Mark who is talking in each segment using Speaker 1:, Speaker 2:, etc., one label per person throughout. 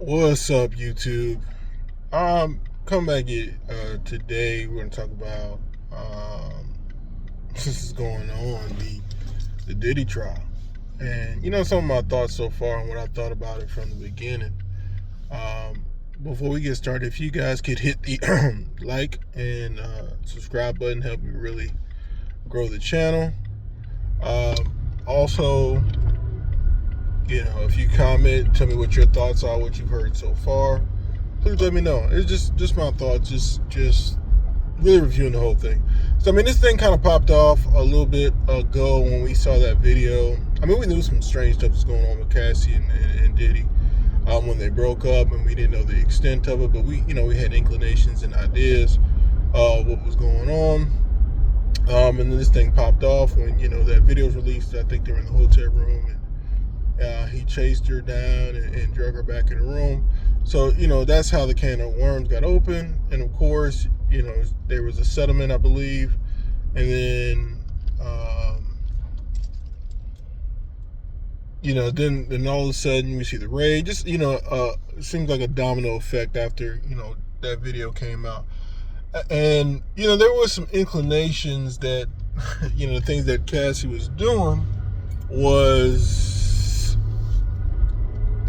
Speaker 1: What's up, YouTube? Come back today. We're gonna talk about this is going on the Diddy trial, and some of my thoughts so far and what I thought about it from the beginning. Um, Before we get started, if you guys could hit the like and subscribe button, help me really grow the channel. Also, if you comment, tell me what your thoughts are, what you've heard so far. Please let me know. It's just my thoughts, just really reviewing the whole thing. So this thing kind of popped off a little bit ago when we saw that video. We knew some strange stuff was going on with Cassie and Diddy when they broke up, and we didn't know the extent of it, but we had inclinations and ideas of what was going on. And then this thing popped off when that video was released. I think they were in the hotel room, and he chased her down and drug her back in the room. So, that's how the can of worms got open. And of course, there was a settlement, I believe. And then, then all of a sudden we see the raid. Just, it seems like a domino effect after, that video came out. And, there was some inclinations that, the things that Cassie was doing was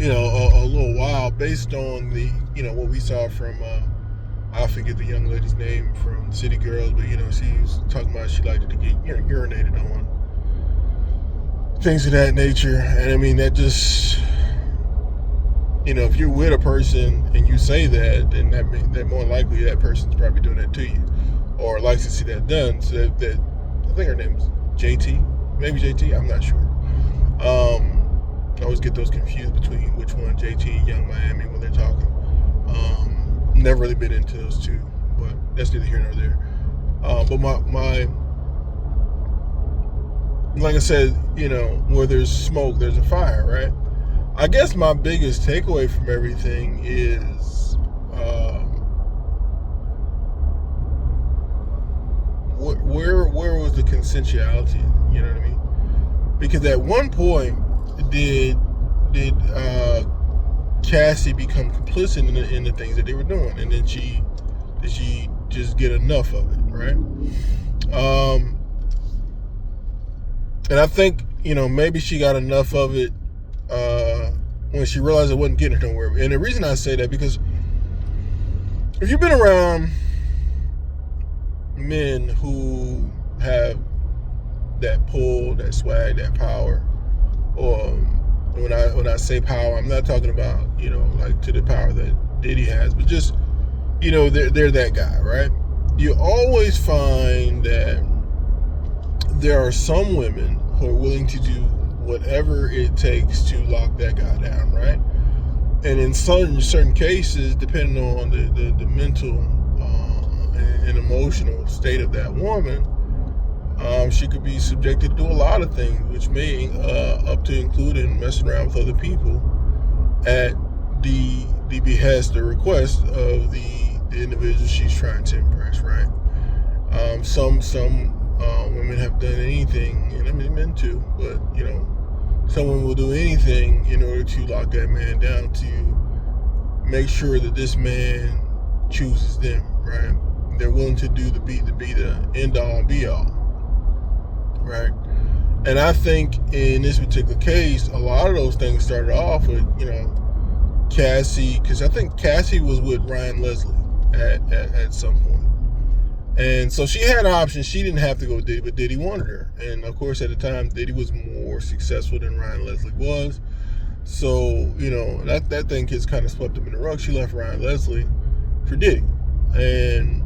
Speaker 1: a little while based on the what we saw from I forget the young lady's name from City Girls, but she was talking about she liked to get urinated on, things of that nature. And that just if you're with a person and you say that, then that more likely that person's probably doing that to you or likes to see that done. So that I think her name's JT, maybe JT, I'm not sure. I always get those confused between which one, JT and Young Miami, when they're talking. Never really been into those two, but that's neither here nor there. But my like I said, where there's smoke, there's a fire, right? I guess my biggest takeaway from everything is where was the consensuality? You know what I mean? Because at one point, did Cassie become complicit in the things that they were doing, and then did she just get enough of it, right? And I think maybe she got enough of it when she realized it wasn't getting her nowhere. And the reason I say that, because if you've been around men who have that pull, that swag, that power, or when I say power, I'm not talking about like to the power that Diddy has, but just they're that guy, right? You always find that there are some women who are willing to do whatever it takes to lock that guy down, right? And in certain cases, depending on the mental and emotional state of that woman, she could be subjected to do a lot of things, which may up to including messing around with other people at the behest or request of the individual she's trying to impress, right? Some women have done anything, and men too, but some women will do anything in order to lock that man down, to make sure that this man chooses them, right? They're willing to do be the end all and be all, right? And I think in this particular case, a lot of those things started off with Cassie, because I think Cassie was with Ryan Leslie at some point. And so she had options. She didn't have to go with Diddy, but Diddy wanted her. And of course, at the time, Diddy was more successful than Ryan Leslie was. So, that thing gets kind of swept up in the rug. She left Ryan Leslie for Diddy. And,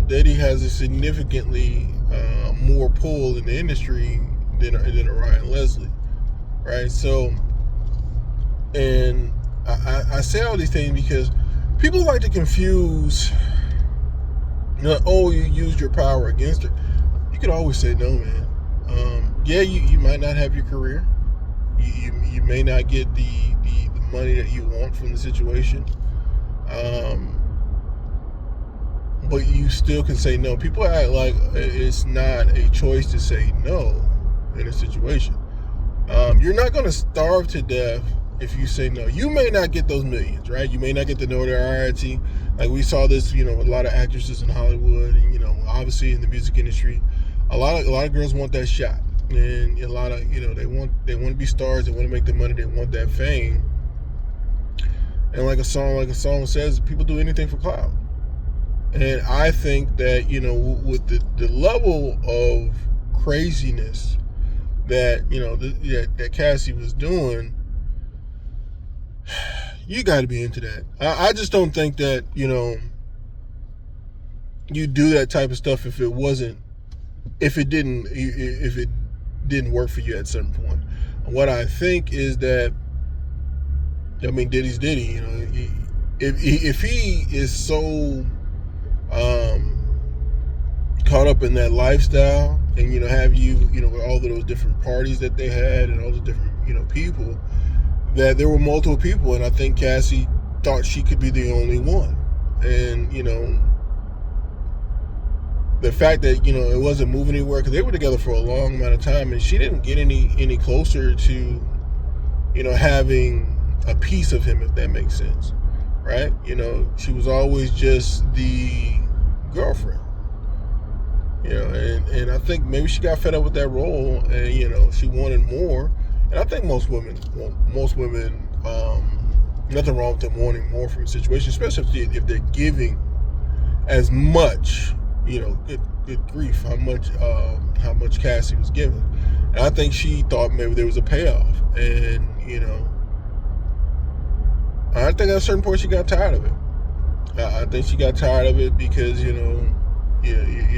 Speaker 1: Diddy has a significantly more pull in the industry than a Ryan Leslie, right? So, and I say all these things because people like to confuse, you used your power against her. You could always say no, man. Yeah, you might not have your career. You may not get the money that you want from the situation. But you still can say no. People act like it's not a choice to say no in a situation. You're not going to starve to death if you say no. You may not get those millions, right? You may not get the notoriety. Like we saw this, with a lot of actresses in Hollywood, and obviously in the music industry, a lot of girls want that shot, and a lot of they want to be stars, they want to make the money, they want that fame, and like a song says, people do anything for clout. And I think that with the level of craziness that that Cassie was doing, you got to be into that. I just don't think that you do that type of stuff if it didn't work for you at some point. What I think is that, Diddy's Diddy. If he is so caught up in that lifestyle, and have you with all of those different parties that they had and all the different people, that there were multiple people, and I think Cassie thought she could be the only one. And the fact that it wasn't moving anywhere, because they were together for a long amount of time, and she didn't get any closer to having a piece of him, if that makes sense, right? She was always just the girlfriend, and I think maybe she got fed up with that role, and she wanted more. And I think most women, nothing wrong with them wanting more from a situation, especially if they're giving as much. Good grief, how much Cassie was giving. And I think she thought maybe there was a payoff, and I think at a certain point she got tired of it. I think she got tired of it because you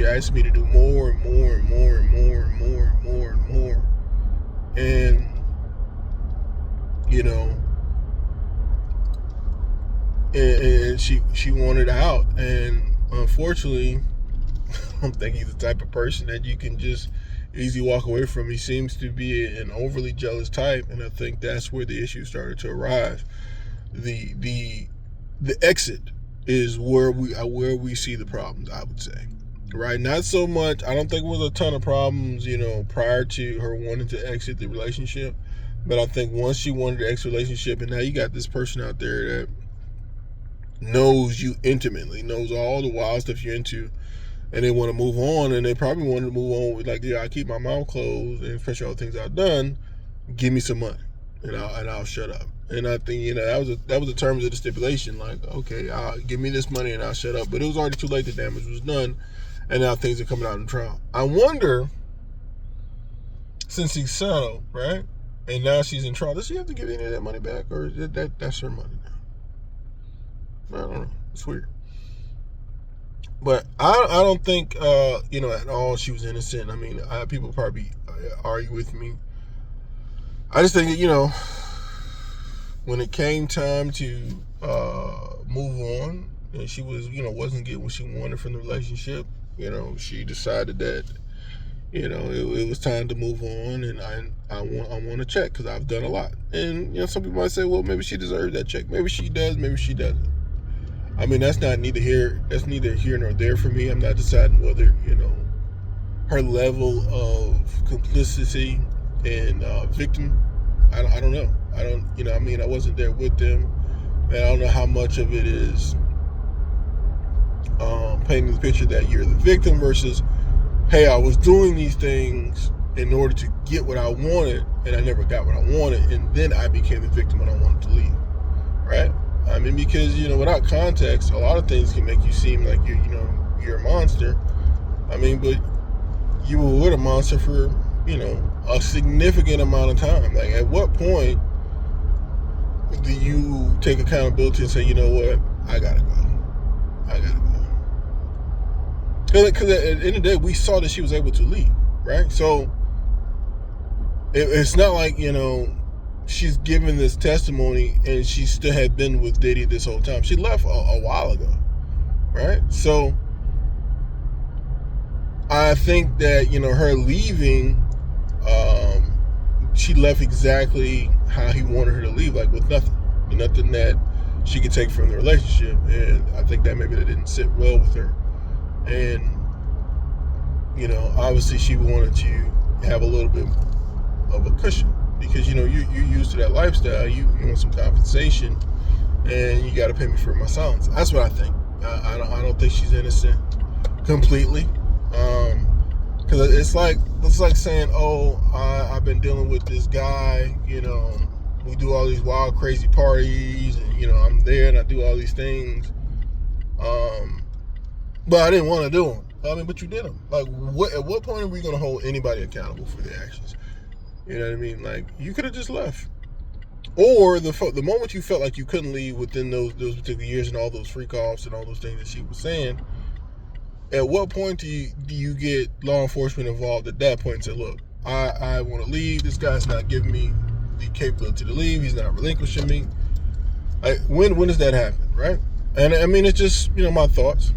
Speaker 1: asked me to do more and more and more and more and more and more and more, and and she wanted out. And unfortunately, I don't think he's the type of person that you can just easily walk away from. He seems to be an overly jealous type, and I think that's where the issue started to arise. The exit is where we see the problems, I would say. Right? Not so much, I don't think it was a ton of problems, prior to her wanting to exit the relationship. But I think once she wanted to exit the relationship, and now you got this person out there that knows you intimately, knows all the wild stuff you're into, and they want to move on, and they probably wanted to move on with I keep my mouth closed, and especially all the things I've done, give me some money, and I'll shut up. And I think that was the terms of the stipulation. Like, okay, give me this money and I'll shut up. But it was already too late. The damage was done, and now things are coming out in trial. I wonder, since he's settled, right, and now she's in trial, does she have to give any of that money back, or is that's her money now? I don't know. It's weird. But I don't think at all she was innocent. People probably argue with me. I just think when it came time to move on, and she wasn't getting what she wanted from the relationship, she decided that it was time to move on, and I want to check because I've done a lot. And some people might say, well, maybe she deserves that check. Maybe she does. Maybe she doesn't. That's neither here nor there for me. I'm not deciding whether her level of complicity and victim. I don't know. I wasn't there with them, and I don't know how much of it is painting the picture that you're the victim versus, hey, I was doing these things in order to get what I wanted, and I never got what I wanted, and then I became the victim and I wanted to leave, right? Because without context, a lot of things can make you seem like you're a monster. But you were with a monster for a significant amount of time. Like, at what point do you take accountability and say, you know what, I gotta go. Because at the end of the day, we saw that she was able to leave, right? So it's not like she's given this testimony and she still had been with Diddy this whole time. She left a while ago, right? So I think that her leaving, she left exactly how he wanted her to leave, like with nothing that she could take from the relationship. And I think that maybe that didn't sit well with her. And obviously she wanted to have a little bit of a cushion, because you're used to that lifestyle. You want some compensation, and you got to pay me for my silence. That's what I think. I don't think she's innocent completely. Because it's like saying, oh, I've been dealing with this guy. We do all these wild, crazy parties, and I'm there and I do all these things. But I didn't want to do them. But you did them. Like, at what point are we going to hold anybody accountable for their actions? You know what I mean? Like, you could have just left. Or the moment you felt like you couldn't leave within those particular years and all those freak offs and all those things that she was saying, at what point do you get law enforcement involved at that point and say, look, I want to leave. This guy's not giving me the capability to leave. He's not relinquishing me. When does that happen, right? And it's just, my thoughts.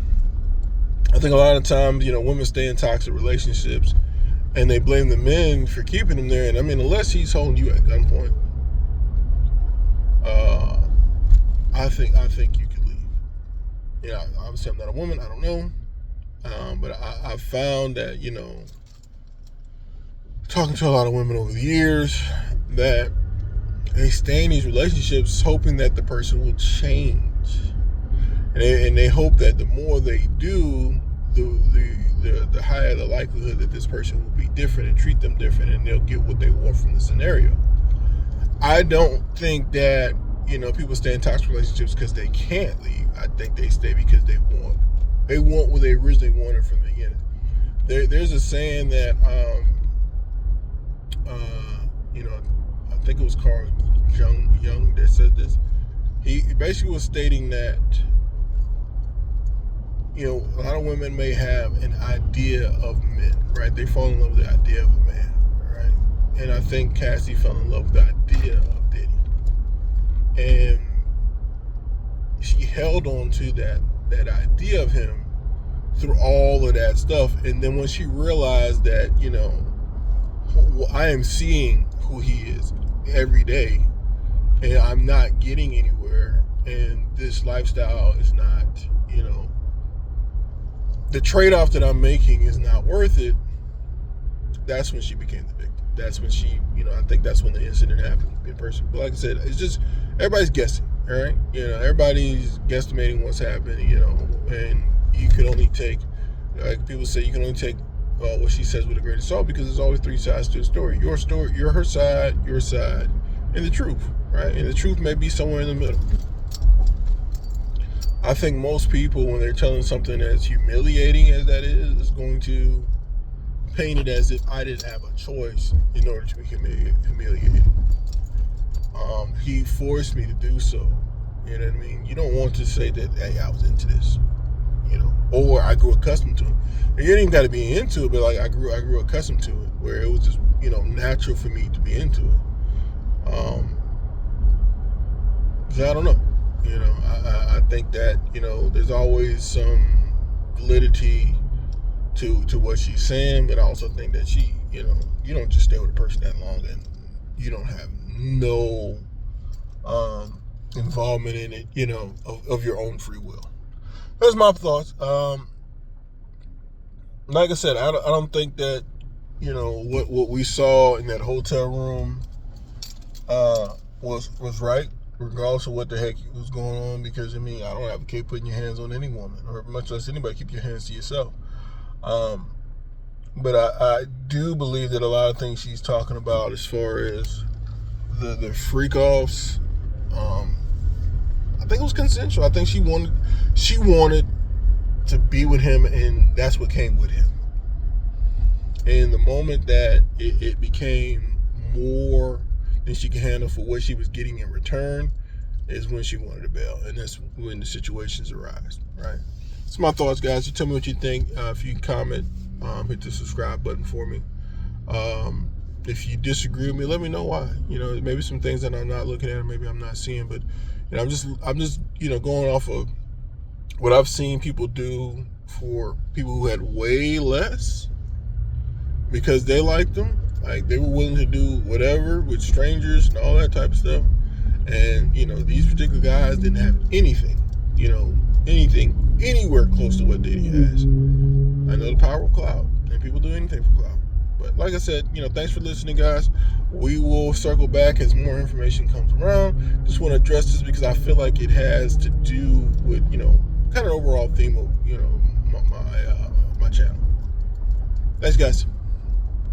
Speaker 1: I think a lot of times, women stay in toxic relationships and they blame the men for keeping them there. And unless he's holding you at gunpoint, I think you could leave. Obviously I'm not a woman. I don't know. But I found that, talking to a lot of women over the years, that they stay in these relationships hoping that the person will change. And they hope that the more they do, the higher the likelihood that this person will be different and treat them different, and they'll get what they want from the scenario. I don't think that, people stay in toxic relationships because they can't leave. I think they stay because they want what they originally wanted from the beginning. There's a saying that, I think it was Carl Jung that said this. He basically was stating that, a lot of women may have an idea of men, right? They fall in love with the idea of a man, right? And I think Cassie fell in love with the idea of Diddy. And she held on to that idea of him through all of that stuff. And then when she realized that, I am seeing who he is every day, and I'm not getting anywhere, and this lifestyle is not, the trade-off that I'm making is not worth it, that's when she became the victim. That's when she, I think that's when the incident happened in person. But like I said, it's just, everybody's guessing, all right? Everybody's guesstimating what's happening, and you can only take, like people say, you can only take what she says with a grain of salt, because there's always three sides to a story. Your story, her side, and the truth, right? And the truth may be somewhere in the middle. I think most people, when they're telling something as humiliating as that is going to paint it as if I didn't have a choice in order to be humiliated. He forced me to do so. You know what I mean? You don't want to say that, hey, I was into this, or I grew accustomed to it. And you ain't even got to be into it, but like I grew accustomed to it, where it was just, natural for me to be into it. So I don't know. I think that, there's always some validity to what she's saying, but I also think that she, you don't just stay with a person that long and you don't have no involvement in it, of your own free will. That's my thoughts. Like I said, I don't think that, what we saw in that hotel room was right, regardless of what the heck was going on, because I don't advocate putting your hands on any woman, or much less anybody. Keep your hands to yourself. But I do believe that a lot of things she's talking about, as far as the freak offs, I think it was consensual. I think she wanted to be with him, and that's what came with him. And the moment that it became more than she could handle for what she was getting in return is when she wanted to bail, and that's when the situations arise, right? That's my thoughts, guys. You tell me what you think. If you can comment, hit the subscribe button for me. If you disagree with me, let me know why. Maybe some things that I'm not looking at, or maybe I'm not seeing, but I'm just going off of what I've seen people do for people who had way less, because they liked them. Like, they were willing to do whatever with strangers and all that type of stuff. And, these particular guys didn't have anything, anywhere close to what Diddy has. I know the power of clout, and people do anything for clout. But like I said, thanks for listening, guys. We will circle back as more information comes around. Just want to address this because I feel like it has to do with, kind of overall theme of, my channel. Thanks, guys.